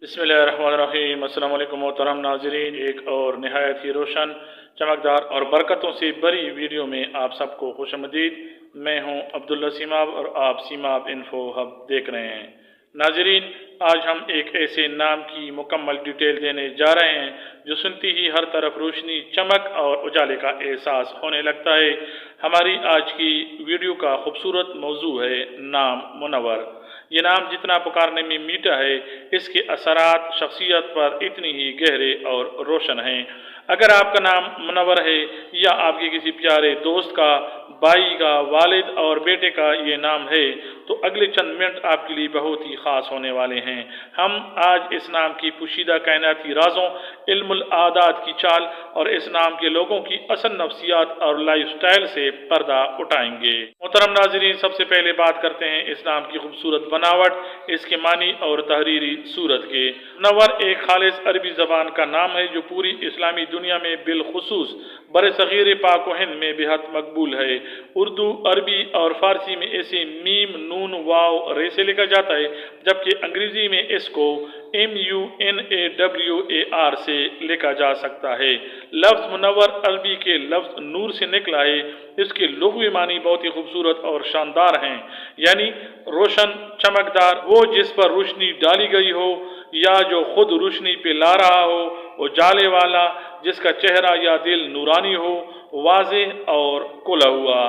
बिस्मिल्लाहिर्रहमानिर्रहीम। अस्सलाम वालेकुम मोहतरम नाजरीन, एक और नहायत ही रोशन, चमकदार और बरकतों से बरी वीडियो में आप सबको खुशामदीद। मैं हूं अब्दुल्ला सीमाब और आप सीमाब इन्फो हब देख रहे हैं। नाजरीन, आज हम एक ऐसे नाम की मुकम्मल डिटेल देने जा रहे हैं जो सुनती ही हर तरफ रोशनी, चमक और उजाले का एहसास होने लगता है। हमारी आज की वीडियो का खूबसूरत मौजू है नाम मुनव्वर। ये नाम जितना पुकारने में मीठा है, इसके असरात शख्सियत पर इतनी ही गहरे और रोशन हैं। अगर आपका नाम मुनव्वर है या आपके किसी प्यारे दोस्त का, भाई का, वालिद और बेटे का ये नाम है, तो अगले चंद मिनट आपके लिए बहुत ही ख़ास होने वाले हैं। हम आज इस नाम की पोशीदा कायनाती राजों, इल्मुल आदात की चाल और इस नाम के लोगों की असल नफ्सियात और लाइफ स्टाइल से पर्दा उठाएंगे। मोहतरम नाजरीन, सबसे पहले बात करते हैं इस नाम की खूबसूरत बनावट, इसके मानी और तहरीरी सूरत के। मुनव्वर एक खालिस अरबी ज़बान का नाम है जो पूरी इस्लामी दुनिया में बिलखुसूस बरसगीर पाक व हिंद में बेहद मकबूल है। उर्दू, अरबी और फारसी में इसे मीम, नून, वाव, रे से लिखा जाता है, जबकि अंग्रेजी में इसको MUNAWAR से लिखा जा सकता है। लफ्ज़ मुनव्वर अरबी के लफ्ज़ नूर से निकला है। इसके लुग़वी मानी बहुत ही खूबसूरत और शानदार हैं, यानी रोशन, चमकदार, वो जिस पर रोशनी डाली गई हो या जो खुद रोशनी पे ला रहा हो, उजाले वाला, जिसका चेहरा या दिल नूरानी हो, वाज़ेह और खुला हुआ।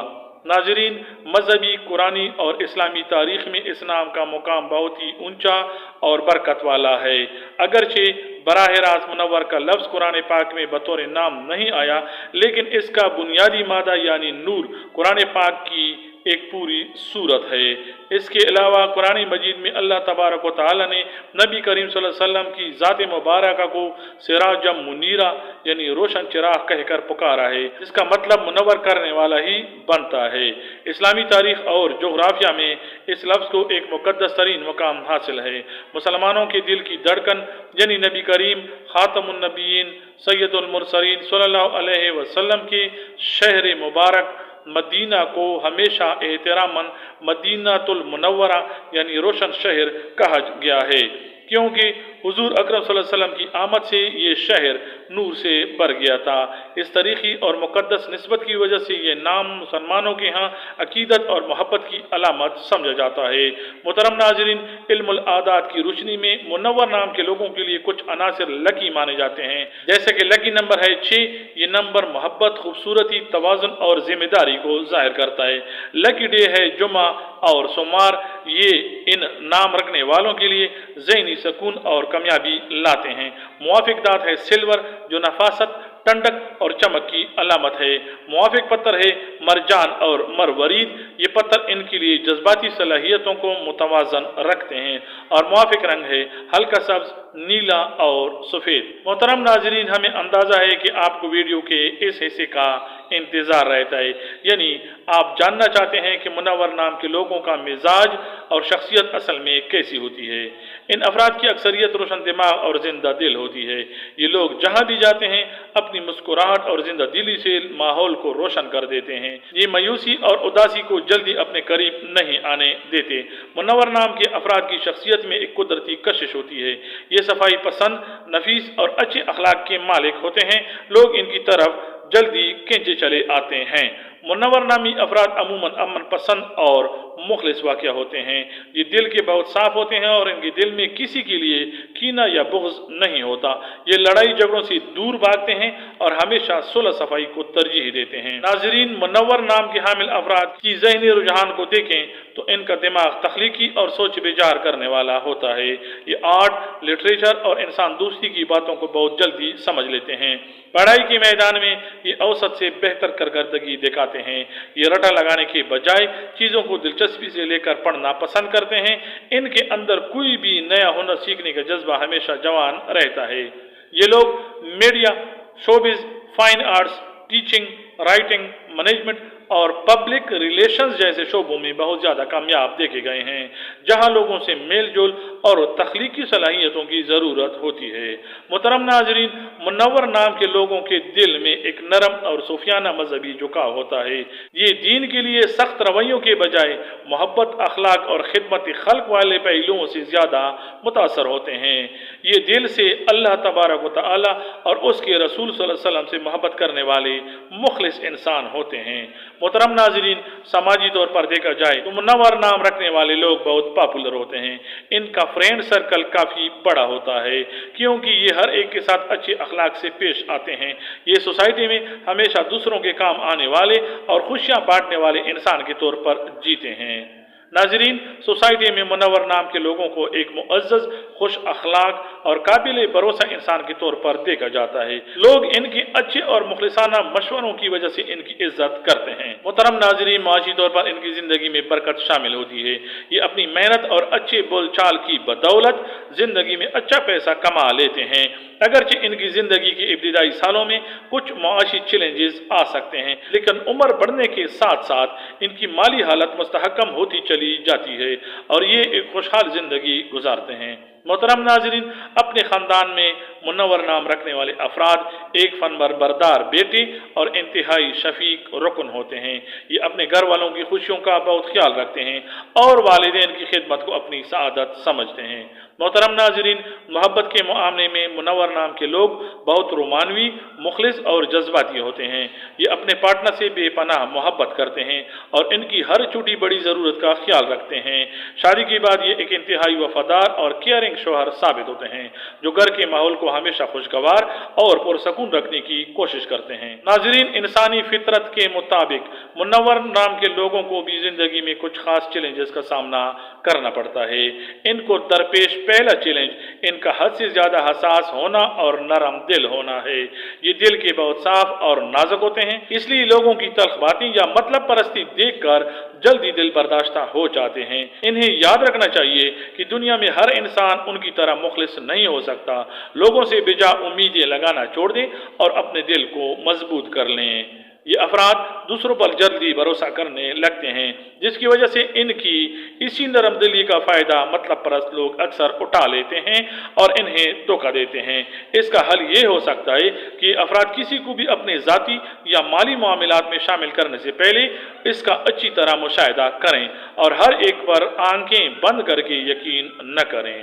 नाजरीन, मजहबी, कुरानी और इस्लामी तारीख में इस नाम का मुकाम बहुत ही ऊंचा और बरकत वाला है। अगरचे बराह रास्त मुनव्वर का लफ्ज़ कुरान पाक में बतौर नाम नहीं आया, लेकिन इसका बुनियादी मादा यानी नूर कुरान पाक की एक पूरी सूरत है। इसके अलावा कुरान मजीद में अल्लाह तबारक व तआला ने नबी करीम सल्लल्लाहु अलैहि वसल्लम की ज़ात मुबारक को सिराजम मुनीरा यानी रोशन चिराग कहकर पुकारा है, जिसका मतलब मुनव्वर करने वाला ही बनता है। इस्लामी तारीख और जोग्राफिया में इस लफ्ज़ को एक मुक़द्दस तरीन मुकाम हासिल है। मुसलमानों के दिल की धड़कन यानी नबी करीम ख़ातमुन नबीयीन सैयदुल मुरसलीन सल्लल्लाहु अलैहि वसल्लम के शहर मुबारक मदीना को हमेशा एहतरामन मदीनातुल मुनव्वरा यानी रोशन शहर कहा गया है, क्योंकि हुजूर अकरम सल्लल्लाहु अलैहि वसल्लम की आमद से ये शहर नूर से भर गया था। इस तारीखी और मुक़द्दस निस्बत की वजह से ये नाम मुसलमानों के यहाँ अकीदत और मोहब्बत की अलामत समझा जाता है। मोहतरम नाज़रीन, इल्मुल आदात की रोशनी में मुनव्वर नाम के लोगों के लिए कुछ अनासिर लकी माने जाते हैं, जैसे कि लकी नंबर है 6। ये नंबर मोहब्बत, खूबसूरती, तवाज़ुन और जिम्मेदारी को जाहिर करता है। लकी डे है जुमा और सोमवार। ये इन नाम रखने वालों के लिए ज़हनी सुकून और कामयाबी लाते हैं। मुवाफिक दात है सिल्वर, जो नफासत, ठंडक और चमक की अलामत है। मुवाफिक पत्थर है मरजान और मरवरीद। ये पत्थर इनके लिए जज्बाती सलाहियतों को मुतवाजन रखते हैं। और मुवाफिक रंग है हल्का सब्ज, नीला और सफ़ेद। मोहतरम नाजरीन, हमें अंदाज़ा है कि आपको वीडियो के इस हिस्से का इंतज़ार रहता है, यानी आप जानना चाहते हैं कि मुनव्वर नाम के लोगों का मिजाज और शख्सियत असल में कैसी होती है। इन अफराद की अक्सरियत रोशन दिमाग और जिंदा दिल होती है। ये लोग जहाँ भी जाते हैं अपनी मुस्कुराहट और जिंदा दिली से माहौल को रोशन कर देते हैं। ये मायूसी और उदासी को जल्दी अपने करीब नहीं आने देते। मुनव्वर नाम के अफराद की शख्सियत में एक कुदरती कशिश होती है। ये सफाई पसंद, नफीस और अच्छे अखलाक के मालिक होते हैं। लोग इनकी तरफ जल्दी खींचे चले आते हैं। मुनव्वर नामी अफराद अमूमन अमन पसंद और मुखलिस वाक़िया होते हैं। ये दिल के बहुत साफ होते हैं और इनके दिल में किसी के लिए कीना या बुग़्ज़ नहीं होता। ये लड़ाई झगड़ों से दूर भागते हैं और हमेशा सुलह सफाई को तरजीह देते हैं। नाजरीन, मुनव्वर नाम के हामिल अफराद की ज़हनी रुझान को देखें तो इनका दिमाग तख्लीकी और सोच विचार करने वाला होता है। ये आर्ट, लिटरेचर और इंसान दोस्ती की बातों को बहुत जल्दी समझ लेते हैं। पढ़ाई के मैदान में ये औसत से बेहतर कारकर्दगी दिखाते हैं। ये रटा लगाने के बजाय चीज़ों को दिलचस्पी से लेकर पढ़ना पसंद करते हैं। इनके अंदर कोई भी नया हुनर सीखने का जज्बा हमेशा जवान रहता है। ये लोग media, showbiz, fine arts, teaching, writing, management और पब्लिक रिलेशंस जैसे शोबों में बहुत ज़्यादा कामयाब देखे गए हैं, जहां लोगों से मेल जोल और तख्लीकी सलाहियतों की ज़रूरत होती है। मोहतरम नाजरीन, मुनव्वर नाम के लोगों के दिल में एक नरम और सूफियाना मजहबी झुकाव होता है। ये दीन के लिए सख्त रवैयों के बजाय मोहब्बत, अखलाक और खिदमत खल्क वाले पहलुओं से ज़्यादा मुतासर होते हैं। ये दिल से अल्लाह तबारक व तआला और उसके रसूल सल्लल्लाहु अलैहि वसल्लम से मोहब्बत करने वाले मुखलिस इंसान होते हैं। मोहतरम नाज़रीन, समाजी तौर पर देखा जाए तो मुनव्वर नाम रखने वाले लोग बहुत पॉपुलर होते हैं। इनका फ्रेंड सर्कल काफ़ी बड़ा होता है क्योंकि ये हर एक के साथ अच्छे अखलाक से पेश आते हैं। ये सोसाइटी में हमेशा दूसरों के काम आने वाले और खुशियाँ बांटने वाले इंसान के तौर पर जीते हैं। नाजरीन, सोसाइटी में मुनव्वर नाम के लोगों को एक मुअज़्ज़ज़, खुश अखलाक और काबिल भरोसा इंसान के तौर पर देखा जाता है। लोग इनके अच्छे और मुखलिसाना मशवरों की वजह से इनकी इज्जत करते हैं। मोहतरम नाजरीन, माशी तौर पर इनकी ज़िंदगी में बरकत शामिल होती है। ये अपनी मेहनत और अच्छे बोलचाल की बदौलत ज़िंदगी में अच्छा पैसा कमा लेते हैं। अगरचे इनकी ज़िंदगी के इब्तिदाई सालों में कुछ माशी चैलेंजेस आ सकते हैं, लेकिन उम्र बढ़ने के साथ साथ इनकी माली हालत मुस्तहकम होती चली जाती है और ये एक खुशहाल ज़िंदगी गुजारते हैं। मोहतरम नाजरीन, अपने ख़ानदान में मुनव्वर नाम रखने वाले अफराद एक फनबरदार बेटे और इंतहाई शफीक रुकन होते हैं। ये अपने घर वालों की खुशियों का बहुत ख्याल रखते हैं और वालिदैन की खिदमत को अपनी सआदत समझते हैं। मोहतरम नाजरीन, मोहब्बत के मामले में मुनव्वर नाम के लोग बहुत रोमानवी, मुखलिस और जज्बाती होते हैं। ये अपने पार्टनर से बेपनाह मोहब्बत करते हैं और इनकी हर छोटी बड़ी ज़रूरत का ख्याल रखते हैं। शादी के बाद ये एक इंतहाई वफादार और केयरिंग शौहर साबित होते हैं जो घर के माहौल को हमेशा खुशगवार और पुरसकून रखने की कोशिश करते हैं। नाजरीन, इंसानी फितरत के मुताबिक मुनव्वर नाम के लोगों को भी जिंदगी में कुछ खास चैलेंजेस का सामना करना पड़ता है। इनको दरपेश पहला चैलेंज इनका हद से ज्यादा हसास होना और नरम दिल होना है। ये दिल के बहुत साफ और नाजुक होते हैं, इसलिए लोगों की तल्ख बातें या मतलब परस्ती देखकर जल्दी दिल बर्दाश्त हो जाते हैं। इन्हें याद रखना चाहिए कि दुनिया में हर इंसान उनकी तरह मुखलिस नहीं हो सकता। लोगों से बेजा उम्मीदें लगाना छोड़ दें और अपने दिल को मजबूत कर लें। ये अफराद दूसरों पर जल्दी भरोसा करने लगते हैं, जिसकी वजह से इनकी इसी नरम दिली का फ़ायदा मतलब परस्त लोग अक्सर उठा लेते हैं और इन्हें धोखा देते हैं। इसका हल ये हो सकता है कि अफराद किसी को भी अपने ज़ाती या माली मामलात में शामिल करने से पहले इसका अच्छी तरह मुशाहिदा करें और हर एक पर आंखें बंद करके यकीन न करें।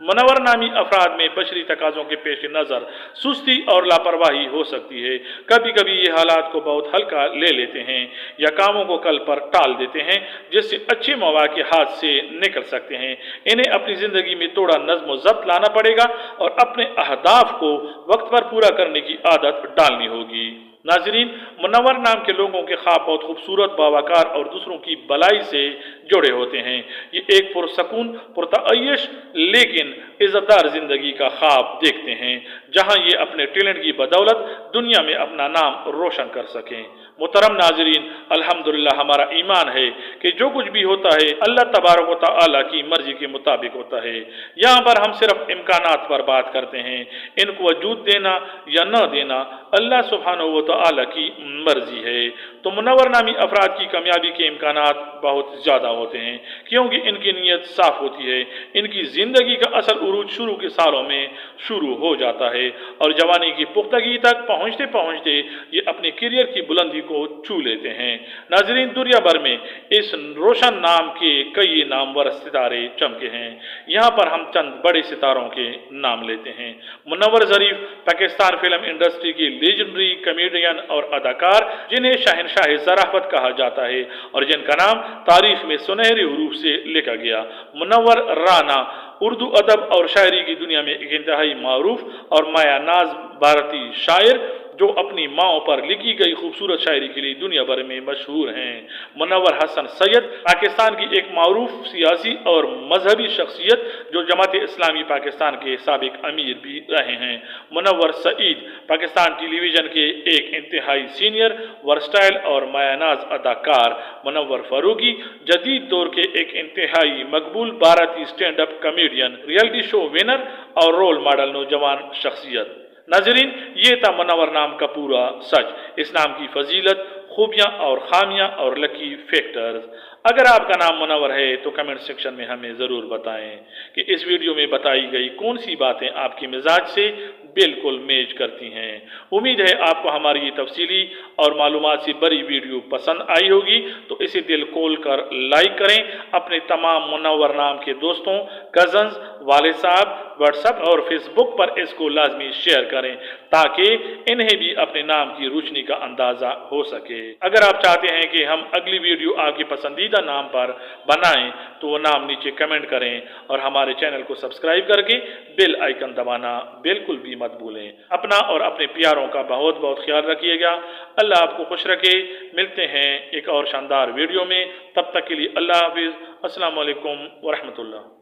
मुनव्वर नामी अफराद में बशरी तकाज़ों के पेश नज़र सुस्ती और लापरवाही हो सकती है। कभी कभी ये हालात को बहुत हल्का ले लेते हैं या कामों को कल पर टाल देते हैं, जिससे अच्छे मौके हाथ से निकल सकते हैं। इन्हें अपनी ज़िंदगी में थोड़ा नज़्म ज़ब्त लाना पड़ेगा और अपने अहदाफ को वक्त पर पूरा करने की आदत डालनी होगी। नाजरीन, मुनव्वर नाम के लोगों के ख्वाब बहुत खूबसूरत, बावकार और दूसरों की भलाई से जुड़े होते हैं। ये एक पुरसकून, पुरतअय्यश लेकिन इज़्ज़तदार ज़िंदगी का ख्वाब देखते हैं जहां ये अपने टैलेंट की बदौलत दुनिया में अपना नाम रोशन कर सकें। मुहतरम नाजरीन, अल्हम्दुलिल्लाह हमारा ईमान है कि जो कुछ भी होता है अल्लाह तबारक व तआला की मर्जी के मुताबिक होता है। यहाँ पर हम सिर्फ इम्कानात पर बात करते हैं, इनको वजूद देना या न देना अल्लाह सुब्हानहू व तआला की मर्जी है। तो मुनव्वर नामी अफराद की कामयाबी के इम्कानात बहुत ज़्यादा होते हैं क्योंकि इनकी नीयत साफ होती है। इनकी ज़िंदगी का असल उरूज शुरू के सालों में शुरू हो जाता है और जवानी की पुख्तगी तक पहुँचते पहुँचते ये अपने करियर की बुलंदी को छू लेते हैं। नाजरीन, दुनिया भर में इस रोशन नाम के कई नामवर सितारे चमके हैं। यहाँ पर हम चंद बड़े सितारों के नाम लेते हैं। मुनव्वर ज़रीफ पाकिस्तान फिल्म इंडस्ट्री के लेजेंडरी कॉमेडियन और अदाकार जिन्हें शहनशाह ज़राफ़त कहा जाता है और जिनका नाम तारीख में सुनहरे हरूफ से लिखा गया। मुनव्वर राना उर्दू अदब और शायरी की दुनिया में एक इंतहाई मारूफ और मायानाज भारतीय शायर जो अपनी माओ पर लिखी गई खूबसूरत शायरी के लिए दुनिया भर में मशहूर हैं। मुनव्वर हसन सैयद पाकिस्तान की एक मारूफ सियासी और मजहबी शख्सियत जो जमात इस्लामी पाकिस्तान के साबिक अमीर भी रहे हैं। मुनव्वर सईद पाकिस्तान टेलीविज़न के एक इंतहाई सीनियर, वर्सटाइल और मायानाज अदाकार। मुनव्वर फ़ारूकी जदीद दौर के एक इंतहाई मकबूल भारतीय stand up comedian, reality show winner और रोल मॉडल नौजवान शख्सियत। नाजरीन, ये था मुनव्वर नाम का पूरा सच, इस नाम की फजीलत, खूबियाँ और खामियाँ और लकी फैक्टर्स। अगर आपका नाम मुनव्वर है तो कमेंट सेक्शन में हमें ज़रूर बताएं कि इस वीडियो में बताई गई कौन सी बातें आपके मिजाज से बिल्कुल मैच करती हैं। उम्मीद है आपको हमारी ये तफसीली और मालूमात से बड़ी वीडियो पसंद आई होगी, तो इसे दिल खोल कर लाइक करें। अपने तमाम मुनव्वर नाम के दोस्तों, कज़न्स, वालिद साहब, व्हाट्सएप और फेसबुक पर इसको लाजमी शेयर करें ताकि इन्हें भी अपने नाम की रोशनी का अंदाज़ा हो सके। अगर आप चाहते हैं कि हम अगली वीडियो आपके पसंदीदा नाम पर बनाएं तो वो नाम नीचे कमेंट करें और हमारे चैनल को सब्सक्राइब करके बेल आइकन दबाना बिल्कुल भी मत भूलें। अपना और अपने प्यारों का बहुत बहुत ख्याल रखिएगा। अल्लाह आपको खुश रखे। मिलते हैं एक और शानदार वीडियो में, तब तक के लिए अल्लाह हाफिज़। अस्सलाम वालेकुम व रहमतुल्लाह।